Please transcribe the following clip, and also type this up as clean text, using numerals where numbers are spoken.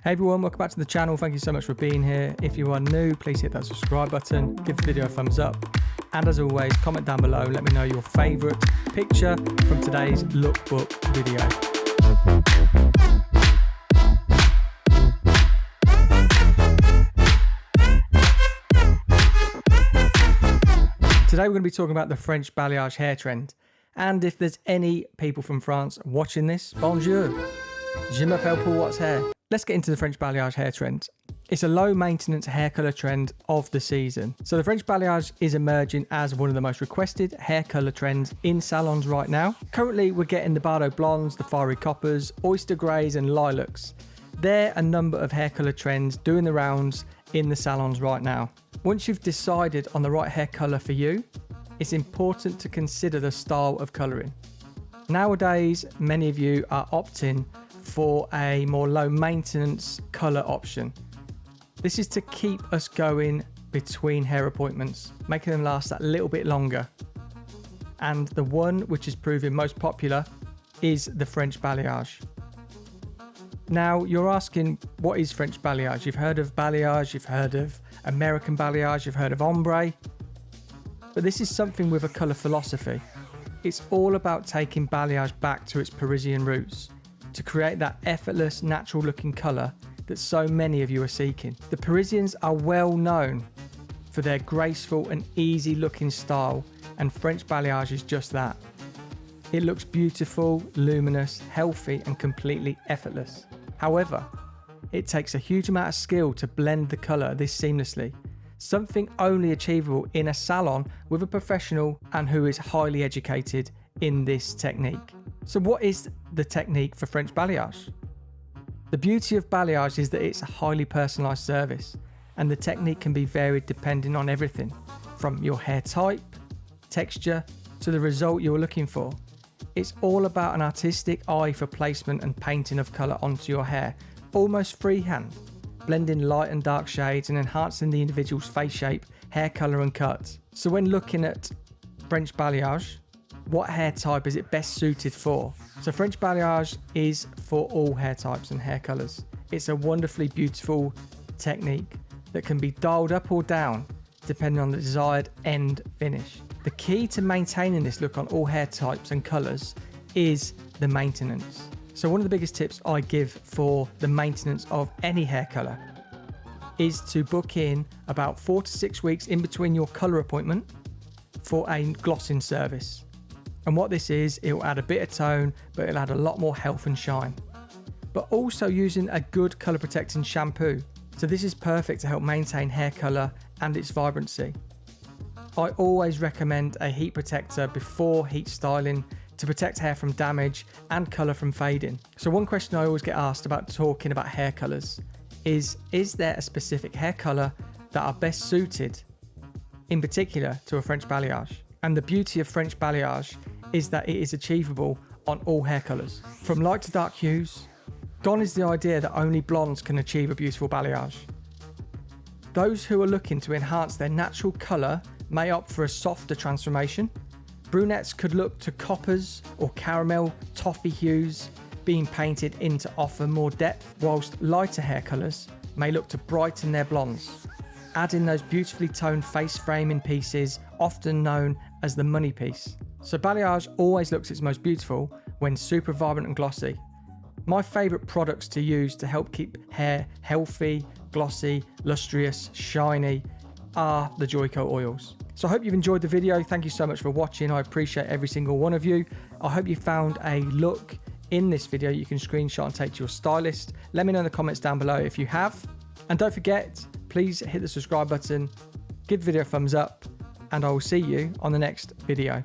Hey everyone, welcome back to the channel. Thank you so much for being here. If you are new, please hit that subscribe button, give the video a thumbs up, and as always, comment down below, let me know your favourite picture from today's lookbook video. Today we're going to be talking about the French balayage hair trend. And if there's any people from France watching this, bonjour, je m'appelle paulwatts hair. Let's get into the French balayage hair trend. It's a low maintenance hair colour trend of the season. So the French balayage is emerging as one of the most requested hair colour trends in salons right now. Currently we're getting the Bardo blondes, the fiery coppers, oyster greys and lilacs. There are a number of hair colour trends doing the rounds in the salons right now. Once you've decided on the right hair colour for you, it's important to consider the style of colouring. Nowadays, many of you are opting for a more low maintenance colour option. This is to keep us going between hair appointments, making them last that little bit longer. And the one which is proving most popular is the French balayage. Now you're asking, what is French balayage? You've heard of balayage, you've heard of American balayage, you've heard of ombre. But this is something with a colour philosophy. It's all about taking balayage back to its Parisian roots to create that effortless, natural looking colour that so many of you are seeking. The Parisians are well known for their graceful and easy looking style, and French balayage is just that. It looks beautiful, luminous, healthy and completely effortless. However, it takes a huge amount of skill to blend the colour this seamlessly, something only achievable in a salon with a professional and who is highly educated in this technique. So what is the technique for French balayage? The beauty of balayage is that it's a highly personalised service, and the technique can be varied depending on everything from your hair type, texture to the result you're looking for. It's all about an artistic eye for placement and painting of colour onto your hair, almost freehand, blending light and dark shades and enhancing the individual's face shape, hair colour and cut. So when looking at French balayage, what hair type is it best suited for? So French balayage is for all hair types and hair colours. It's a wonderfully beautiful technique that can be dialed up or down depending on the desired end finish. The key to maintaining this look on all hair types and colours is the maintenance. So one of the biggest tips I give for the maintenance of any hair colour is to book in about 4 to 6 weeks in between your colour appointment for a glossing service. And what this is, it will add a bit of tone, but it'll add a lot more health and shine. But also using a good colour protecting shampoo. So this is perfect to help maintain hair colour and its vibrancy. I always recommend a heat protector before heat styling to protect hair from damage and colour from fading. So one question I always get asked about talking about hair colours is there a specific hair colour that are best suited, in particular, to a French balayage? And the beauty of French balayage is that it is achievable on all hair colours. From light to dark hues, gone is the idea that only blondes can achieve a beautiful balayage. Those who are looking to enhance their natural colour may opt for a softer transformation. Brunettes could look to coppers or caramel, toffee hues being painted in to offer more depth, whilst lighter hair colours may look to brighten their blondes, adding those beautifully toned face framing pieces, often known as the money piece. So balayage always looks its most beautiful when super vibrant and glossy. My favourite products to use to help keep hair healthy, glossy, lustrous, shiny are the Joico oils. So I hope you've enjoyed the video. Thank you so much for watching. I appreciate every single one of you. I hope you found a look in this video you can screenshot and take to your stylist. Let me know in the comments down below if you have. And don't forget, please hit the subscribe button, give the video a thumbs up, and I will see you on the next video.